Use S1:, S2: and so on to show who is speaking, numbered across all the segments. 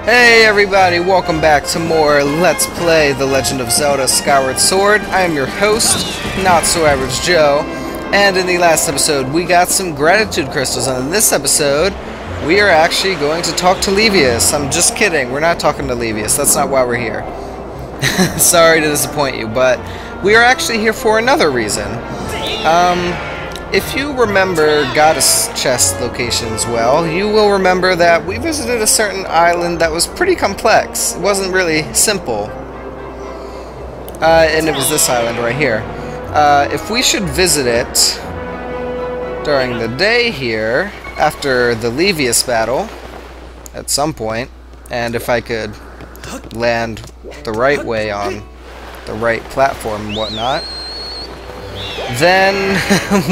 S1: Hey everybody, welcome back to more Let's Play The Legend of Zelda Skyward Sword. I am your host, Not So Average Joe, and in the last episode we got some gratitude crystals, and in this episode we are actually going to talk to Levius. I'm just kidding, we're not talking to Levius, that's not why we're here. Sorry to disappoint you, but we are actually here for another reason. If you remember Goddess Chest locations well, you will remember that we visited a certain island that was pretty complex. It wasn't really simple. And it was this island right here. If we should visit it during the day here, after the Levius battle, at some point, and if I could land the right way on the right platform and whatnot, then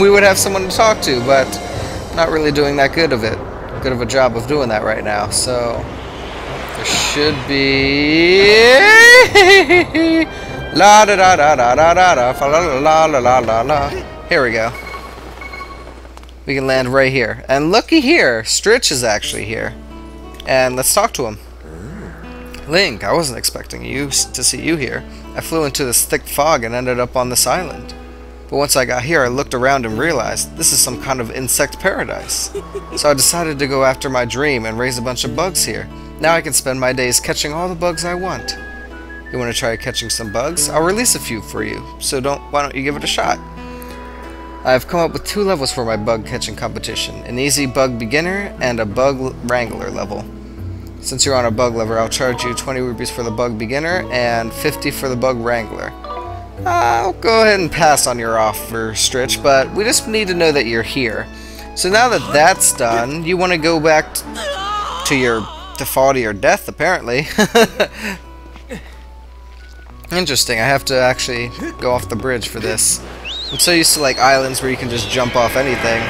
S1: we would have someone to talk to, but not really doing that good of a job of doing that right now. So there should be la da da da da da da da la la la la la. Here we go. We can land right here, and looky here, Stritch is actually here, and let's talk to him. Link, I wasn't expecting to see you here. I flew into this thick fog and ended up on this island. But once I got here, I looked around and realized this is some kind of insect paradise. So I decided to go after my dream and raise a bunch of bugs here. Now I can spend my days catching all the bugs I want. You want to try catching some bugs? I'll release a few for you, so why don't you give it a shot? I've come up with 2 levels for my bug catching competition, an easy bug beginner and a bug wrangler level. Since you're on a bug level, I'll charge you 20 rupees for the bug beginner and 50 for the bug wrangler. I'll go ahead and pass on your offer, Stritch, but we just need to know that you're here. So now that that's done, you want to go back to fall to your death, apparently. Interesting, I have to actually go off the bridge for this. I'm so used to like islands where you can just jump off anything.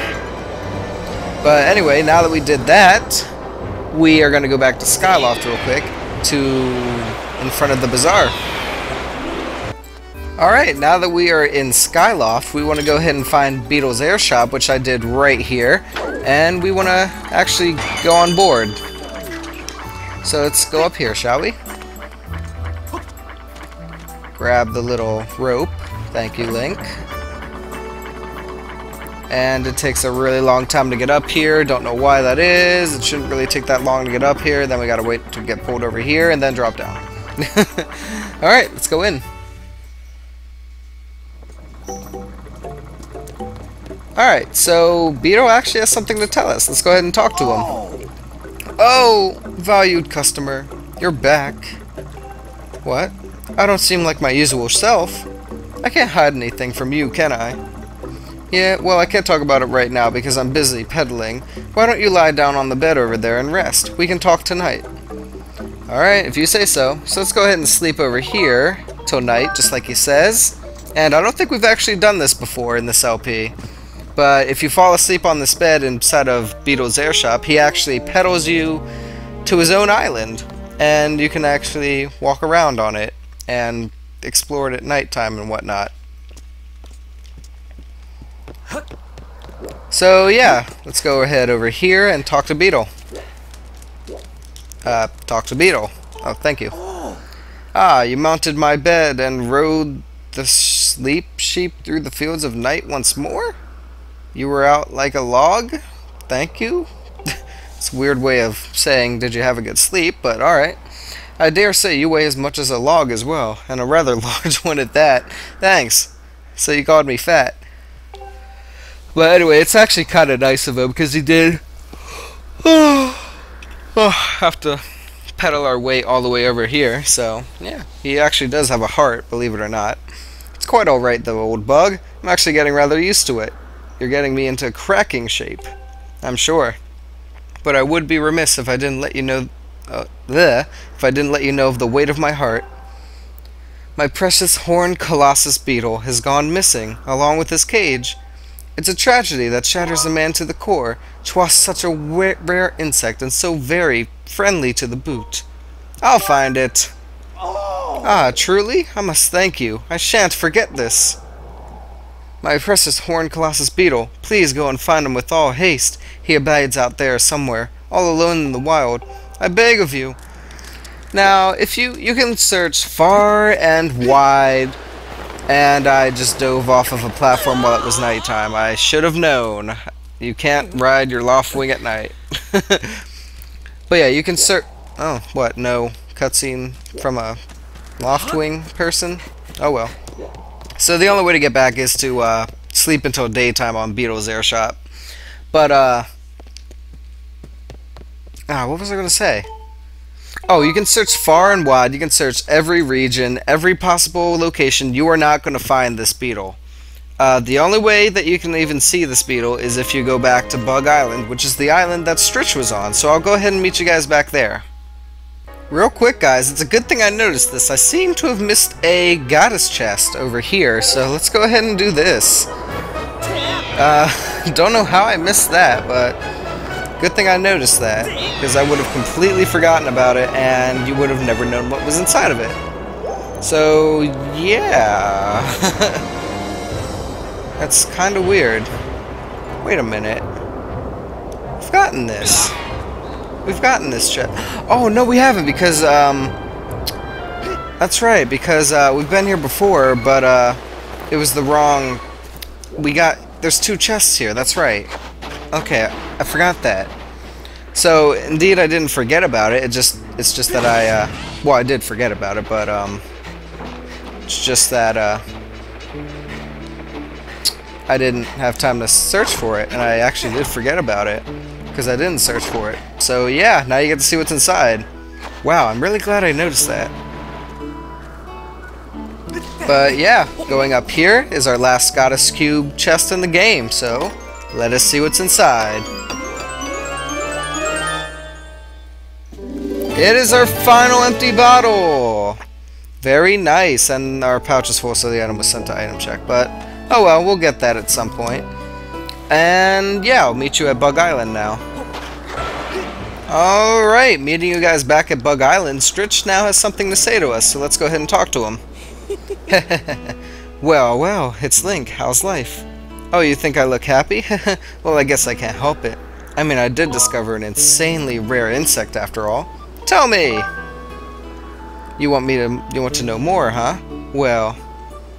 S1: But anyway, now that we did that, we are going to go back to Skyloft real quick in front of the bazaar. Alright, now that we are in Skyloft, we want to go ahead and find Beetle's Air Shop, which I did right here, and we want to actually go on board. So let's go up here, shall we? Grab the little rope. Thank you, Link. And it takes a really long time to get up here. Don't know why that is. It shouldn't really take that long to get up here. Then we gotta wait to get pulled over here and then drop down. Alright, let's go in. Alright, so Beetle actually has something to tell us. Let's go ahead and talk to him. Oh, valued customer, you're back. What? I don't seem like my usual self. I can't hide anything from you, can I? Yeah, well, I can't talk about it right now because I'm busy peddling. Why don't you lie down on the bed over there and rest? We can talk tonight. Alright, if you say so. So let's go ahead and sleep over here till night, just like he says. And I don't think we've actually done this before in this LP. But if you fall asleep on this bed inside of Beetle's Air Shop, he actually pedals you to his own island. And you can actually walk around on it and explore it at nighttime and whatnot. So yeah, let's go ahead over here and talk to Beetle. Talk to Beetle. Oh, thank you. Ah, you mounted my bed and rode the sleep sheep through the fields of night once more? You were out like a log? Thank you? It's a weird way of saying, did you have a good sleep, but alright. I dare say you weigh as much as a log as well, and a rather large one at that. Thanks. So you called me fat. But anyway, it's actually kind of nice of him, because he did have to pedal our way all the way over here, so yeah. He actually does have a heart, believe it or not. It's quite alright though, old bug. I'm actually getting rather used to it. You're getting me into cracking shape, I'm sure. But I would be remiss if I didn't let you know of the weight of my heart. My precious horned Colossus Beetle has gone missing, along with his cage. It's a tragedy that shatters a man to the core. 'Twas such a rare insect and so very friendly to the boot. I'll find it. Ah, truly? I must thank you. I shan't forget this. My precious horned Colossus Beetle, please go and find him with all haste. He abides out there somewhere, all alone in the wild. I beg of you. Now, if you can search far and wide, and I just dove off of a platform while it was nighttime. I should have known. You can't ride your loft wing at night. But yeah, you can search... Oh, what? No cutscene from a loft wing person? Oh well. So the only way to get back is to sleep until daytime on Beetle's Air Shop. But, what was I going to say? Oh, you can search far and wide. You can search every region, every possible location. You are not going to find this beetle. The only way that you can even see this beetle is if you go back to Bug Island, which is the island that Stritch was on. So I'll go ahead and meet you guys back there. Real quick, guys, it's a good thing I noticed this. I seem to have missed a goddess chest over here, so let's go ahead and do this. Don't know how I missed that, but good thing I noticed that, because I would have completely forgotten about it, and you would have never known what was inside of it. So, yeah. That's kind of weird. Wait a minute. We've gotten this. We've gotten this chest. Oh, no, we haven't, because, that's right, because, we've been here before, but, it was the wrong... There's 2 chests here, that's right. Okay, I forgot that. So, indeed, I didn't forget about it. It's just that well, I did forget about it, but, it's just that, I didn't have time to search for it, and I actually did forget about it, because I didn't search for it. So, yeah, now you get to see what's inside. Wow, I'm really glad I noticed that. But, yeah, going up here is our last Goddess Cube chest in the game, so let us see what's inside. It is our final empty bottle! Very nice, and our pouch is full, so the item was sent to item check, but oh well, we'll get that at some point. And yeah, I'll meet you at Bug Island now. Alright, meeting you guys back at Bug Island. Stritch now has something to say to us, so let's go ahead and talk to him. Well, it's Link. How's life? Oh, you think I look happy? Well, I guess I can't help it. I mean, I did discover an insanely rare insect after all. Tell me! You want to know more, huh? Well,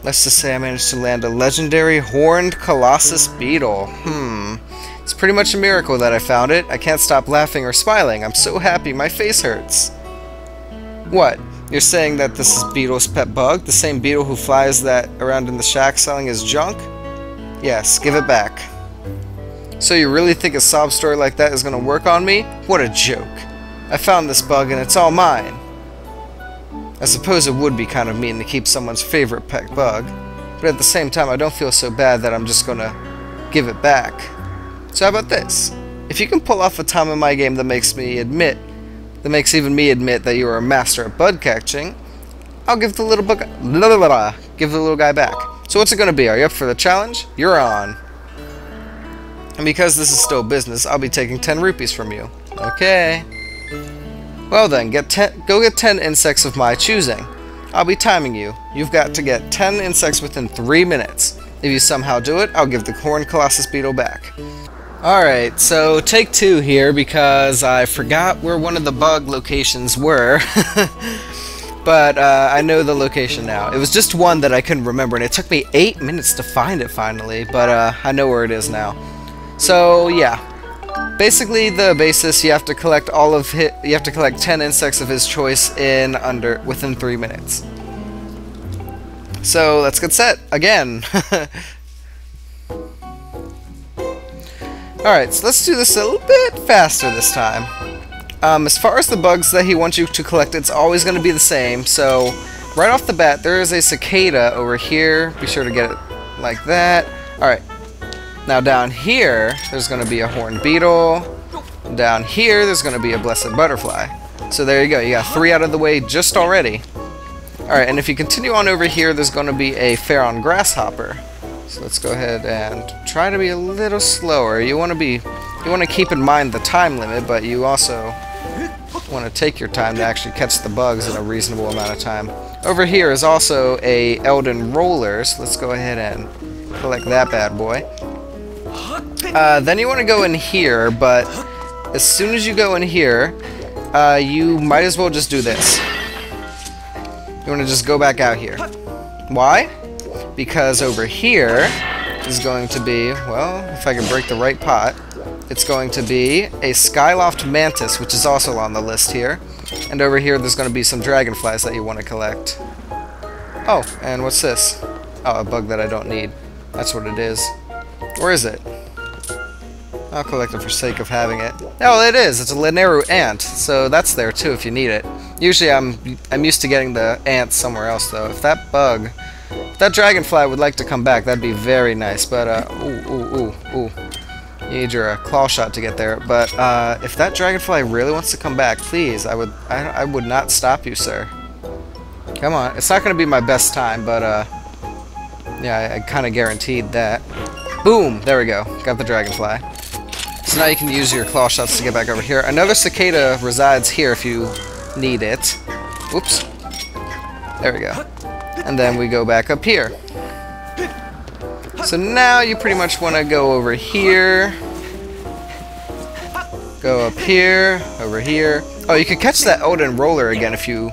S1: let's just say I managed to land a legendary horned colossus beetle. It's pretty much a miracle that I found it. I can't stop laughing or smiling. I'm so happy my face hurts. What? You're saying that this is Beetle's pet bug? The same beetle who flies that around in the shack selling his junk? Yes, give it back. So you really think a sob story like that is going to work on me? What a joke. I found this bug and it's all mine. I suppose it would be kind of mean to keep someone's favorite pet bug, but at the same time I don't feel so bad that I'm just gonna give it back. So how about this? If you can pull off a time in my game that makes even me admit that you are a master at bug catching, I'll give the little guy back. So what's it gonna be? Are you up for the challenge? You're on. And because this is still business, I'll be taking 10 rupees from you. Okay. Well then, go get 10 insects of my choosing. I'll be timing you. You've got to get 10 insects within 3 minutes. If you somehow do it, I'll give the Horned Colossus Beetle back. Alright, so take 2 here because I forgot where one of the bug locations were. But I know the location now. It was just one that I couldn't remember, and it took me 8 minutes to find it finally, but I know where it is now. So yeah. Basically, the basis, you have to collect 10 insects of his choice within 3 minutes. So let's get set again. Alright, so let's do this a little bit faster this time. As far as the bugs that he wants you to collect, it's always going to be the same. So right off the bat, there is a cicada over here. Be sure to get it like that. Alright. Now down here, there's going to be a horned beetle. Down here, there's going to be a blessed butterfly. So there you go. You got 3 out of the way just already. Alright, and if you continue on over here, there's going to be a Pharaon grasshopper. So let's go ahead and try to be a little slower. You want to keep in mind the time limit, but you also want to take your time to actually catch the bugs in a reasonable amount of time. Over here is also a Elden Roller, so let's go ahead and collect that bad boy. Then you want to go in here, but as soon as you go in here, you might as well just do this. You want to just go back out here. Why? Because over here is going to be, well, if I can break the right pot, it's going to be a Skyloft Mantis, which is also on the list here. And over here there's going to be some dragonflies that you want to collect. Oh, and what's this? Oh, a bug that I don't need. That's what it is. Or is it? I'll collect it for sake of having it. Oh, it is! It's a Lineru ant, so that's there too if you need it. Usually I'm used to getting the ants somewhere else though. If that bug, if that dragonfly would like to come back, that'd be very nice, but ooh. You need your claw shot to get there, but if that dragonfly really wants to come back, please, I would not stop you, sir. Come on. It's not going to be my best time, but yeah, I kind of guaranteed that. Boom! There we go. Got the dragonfly. So now you can use your claw shots to get back over here. Another cicada resides here if you need it. Whoops. There we go. And then we go back up here. So now you pretty much want to go over here. Go up here, over here. Oh, you could catch that Odin roller again if you...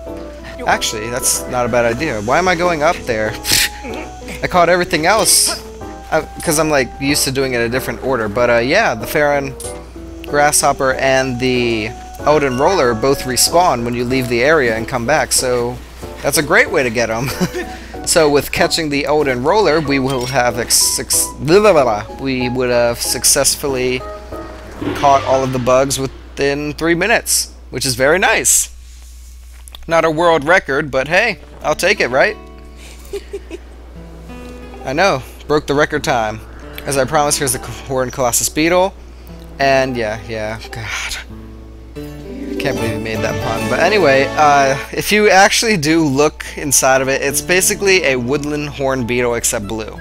S1: Actually, that's not a bad idea. Why am I going up there? I caught everything else. Because I'm like used to doing it in a different order. But yeah, the Farron Grasshopper and the Odin roller both respawn when you leave the area and come back. So that's a great way to get them. So with catching the Odin roller, we will have successfully caught all of the bugs within 3 minutes, which is very nice. Not a world record, but hey, I'll take it, right? I know, broke the record time. As I promised, here's the Horned Colossus Beetle. And yeah, God. Can't believe you made that pun. But anyway, if you actually do look inside of it, it's basically a woodland horned beetle except blue.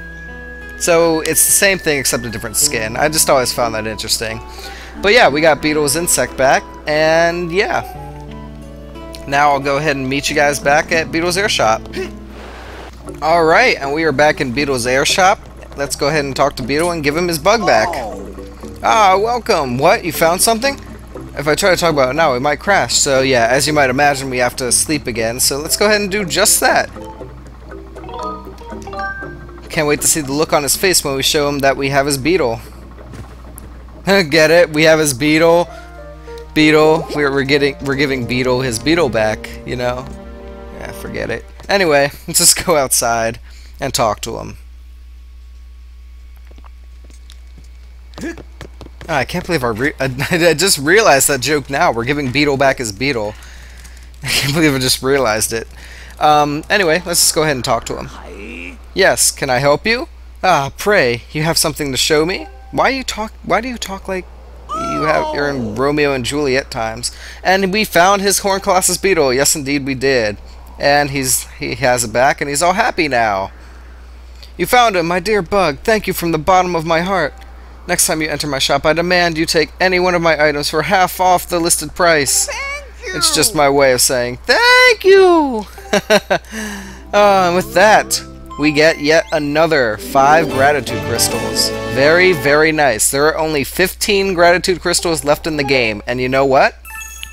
S1: So it's the same thing except a different skin. I just always found that interesting. But yeah, we got Beetle's insect back, and yeah. Now I'll go ahead and meet you guys back at Beetle's Air Shop. Alright, and we are back in Beetle's Air Shop. Let's go ahead and talk to Beetle and give him his bug back. Ah, welcome. What? You found something? If I try to talk about it now, it might crash. So yeah, as you might imagine, we have to sleep again. So let's go ahead and do just that. Can't wait to see the look on his face when we show him that we have his beetle. Get it? We have his beetle. Beetle. We're giving Beetle his beetle back, you know? Yeah, forget it. Anyway, let's just go outside and talk to him. Oh, I can't believe I just realized that joke now. We're giving Beetle back his beetle. I can't believe I just realized it. Anyway, let's just go ahead and talk to him. Yes, can I help you? Ah, pray, you have something to show me? Why do you talk like you're in Romeo and Juliet times? And we found his Horned Colossus Beetle. Yes, indeed we did. And he has it back, and he's all happy now. You found him, my dear bug. Thank you from the bottom of my heart. Next time you enter my shop, I demand you take any one of my items for half off the listed price.
S2: Thank you.
S1: It's just my way of saying thank you. And with that, we get yet another 5 gratitude crystals. Very, very nice. There are only 15 gratitude crystals left in the game, and you know what?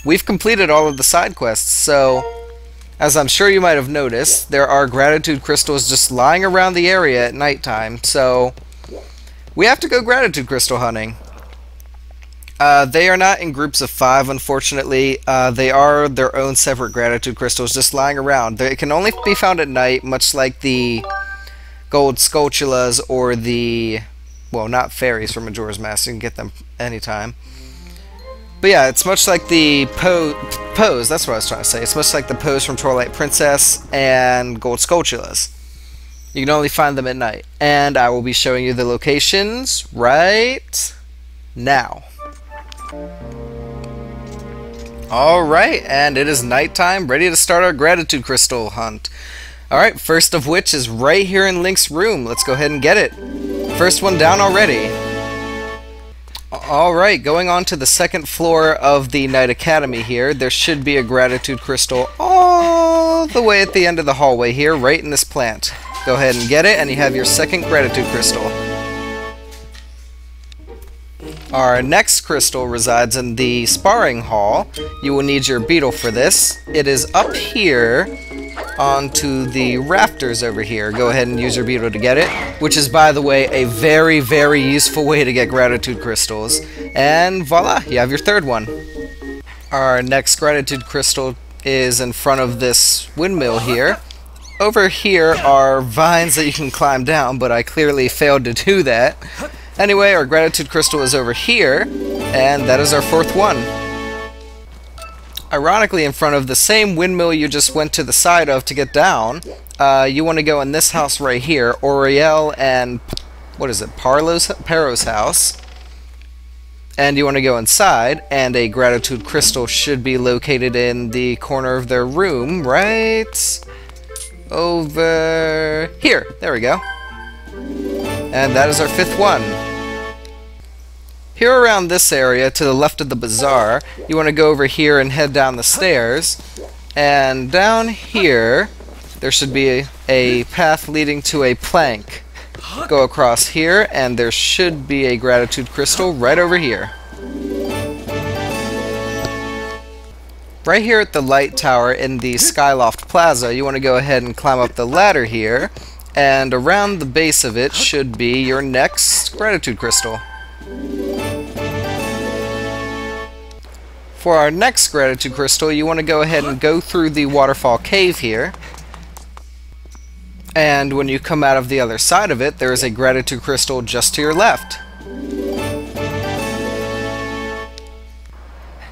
S1: We've completed all of the side quests, so as I'm sure you might have noticed, there are gratitude crystals just lying around the area at nighttime, so we have to go gratitude crystal hunting. They are not in groups of 5, unfortunately. They are their own separate gratitude crystals just lying around. They can only be found at night, much like the gold sculptulas or the, well, not fairies from Majora's Mask. You can get them anytime. But yeah, it's much like the pose. That's what I was trying to say. It's much like the pose from Twilight Princess and gold sculptulas. You can only find them at night. And I will be showing you the locations right now. Alright, and it is nighttime, ready to start our gratitude crystal hunt. Alright, first of which is right here in Link's room. Let's go ahead and get it. First one down already. Alright, going on to the second floor of the Knight Academy here. There should be a gratitude crystal all the way at the end of the hallway here, right in this plant. Go ahead and get it, and you have your second gratitude crystal. Our next crystal resides in the sparring hall. You will need your beetle for this. It is up here onto the rafters over here. Go ahead and use your beetle to get it, which is, by the way, a very, very useful way to get gratitude crystals. And voila, you have your third one. Our next gratitude crystal is in front of this windmill here. Over here are vines that you can climb down, but I clearly failed to do that. Anyway, our gratitude crystal is over here, and that is our fourth one. Ironically, in front of the same windmill you just went to the side of to get down, you want to go in this house right here, Oriel and, what is it, Paro's house. And you want to go inside, and a gratitude crystal should be located in the corner of their room, right over here. There we go. And that is our fifth one. Here around this area, to the left of the bazaar, you want to go over here and head down the stairs. And down here, there should be a path leading to a plank. Go across here, and there should be a gratitude crystal right over here. Right here at the light tower in the Skyloft Plaza, you want to go ahead and climb up the ladder here. And around the base of it should be your next gratitude crystal. For our next gratitude crystal, you want to go ahead and go through the waterfall cave here. And when you come out of the other side of it, there is a gratitude crystal just to your left.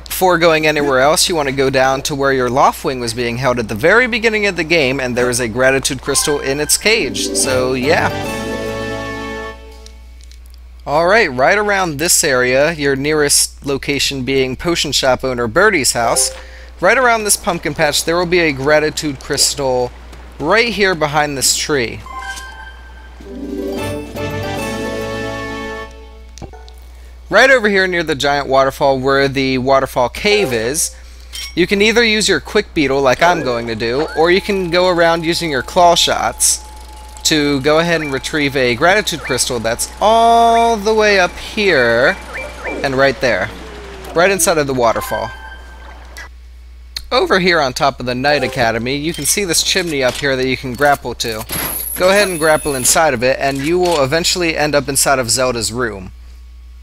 S1: Before going anywhere else, you want to go down to where your Loftwing was being held at the very beginning of the game, and there is a gratitude crystal in its cage. So yeah. Alright, right around this area, your nearest location being Potion Shop owner Birdie's house, right around this pumpkin patch there will be a gratitude crystal right here behind this tree. Right over here near the giant waterfall where the waterfall cave is, you can either use your quick beetle like I'm going to do, or you can go around using your claw shots to go ahead and retrieve a gratitude crystal that's all the way up here and right there, right inside of the waterfall. Over here on top of the Knight Academy, you can see this chimney up here that you can grapple to. Go ahead and grapple inside of it, and you will eventually end up inside of Zelda's room.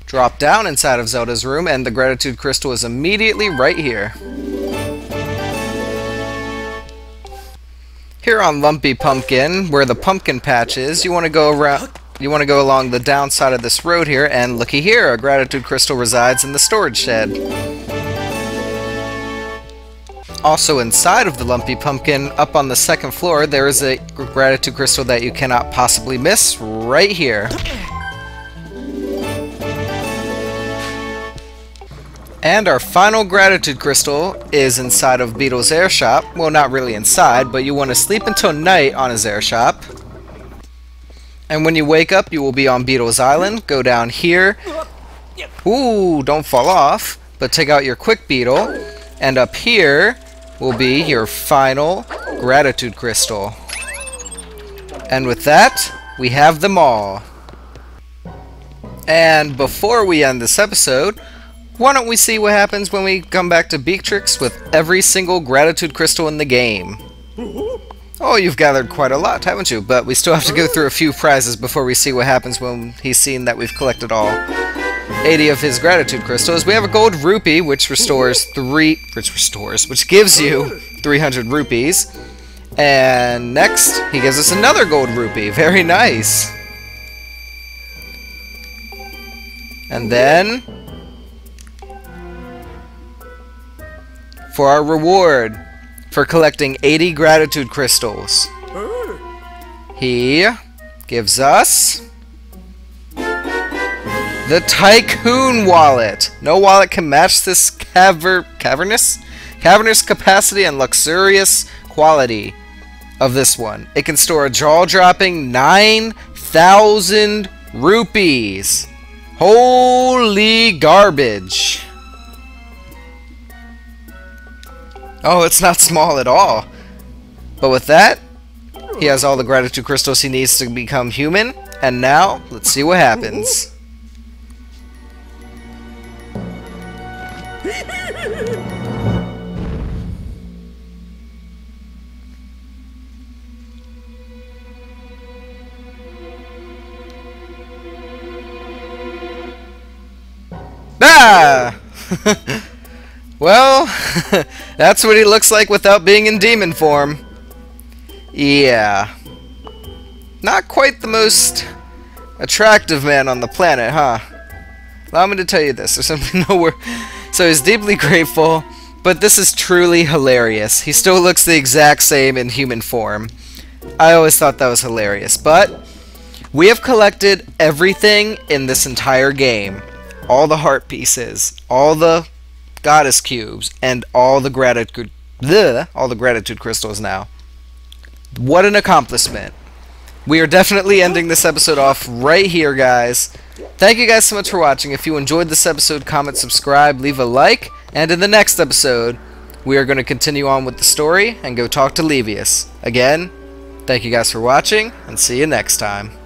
S1: Drop down inside of Zelda's room, and the gratitude crystal is immediately right here. Here on Lumpy Pumpkin, where the pumpkin patch is, you want to go along the downside of this road here, and looky here, a gratitude crystal resides in the storage shed. Also inside of the Lumpy Pumpkin, up on the second floor, there is a gratitude crystal that you cannot possibly miss right here. And our final gratitude crystal is inside of Beetle's air shop. Well, not really inside, but you want to sleep until night on his air shop. And when you wake up, you will be on Beetle's Island. Go down here. Ooh, don't fall off. But take out your quick beetle. And up here will be your final gratitude crystal. And with that, we have them all. And before we end this episode, why don't we see what happens when we come back to Beatrix with every single gratitude crystal in the game? Oh, you've gathered quite a lot, haven't you? But we still have to go through a few prizes before we see what happens when he's seen that we've collected all 80 of his gratitude crystals. We have a gold rupee, which gives you 300 rupees. And next, he gives us another gold rupee. Very nice. And then, for our reward for collecting 80 gratitude crystals, he gives us the Tycoon wallet. No wallet can match this cavernous capacity and luxurious quality of this one. It can store a jaw-dropping 9,000 rupees. Holy garbage. Oh, it's not small at all. But with that, he has all the gratitude crystals he needs to become human. And now, let's see what happens. Well, that's what he looks like without being in demon form. Yeah. Not quite the most attractive man on the planet, huh? Allow me to tell you this. There's simply nowhere... So he's deeply grateful, but this is truly hilarious. He still looks the exact same in human form. I always thought that was hilarious, but we have collected everything in this entire game. All the heart pieces, all the goddess cubes, and all the gratitude crystals now. What an accomplishment. We are definitely ending this episode off right here, guys. Thank you guys so much for watching. If you enjoyed this episode, comment, subscribe, leave a like, and in the next episode, we are going to continue on with the story and go talk to Levius. Again, thank you guys for watching, and see you next time.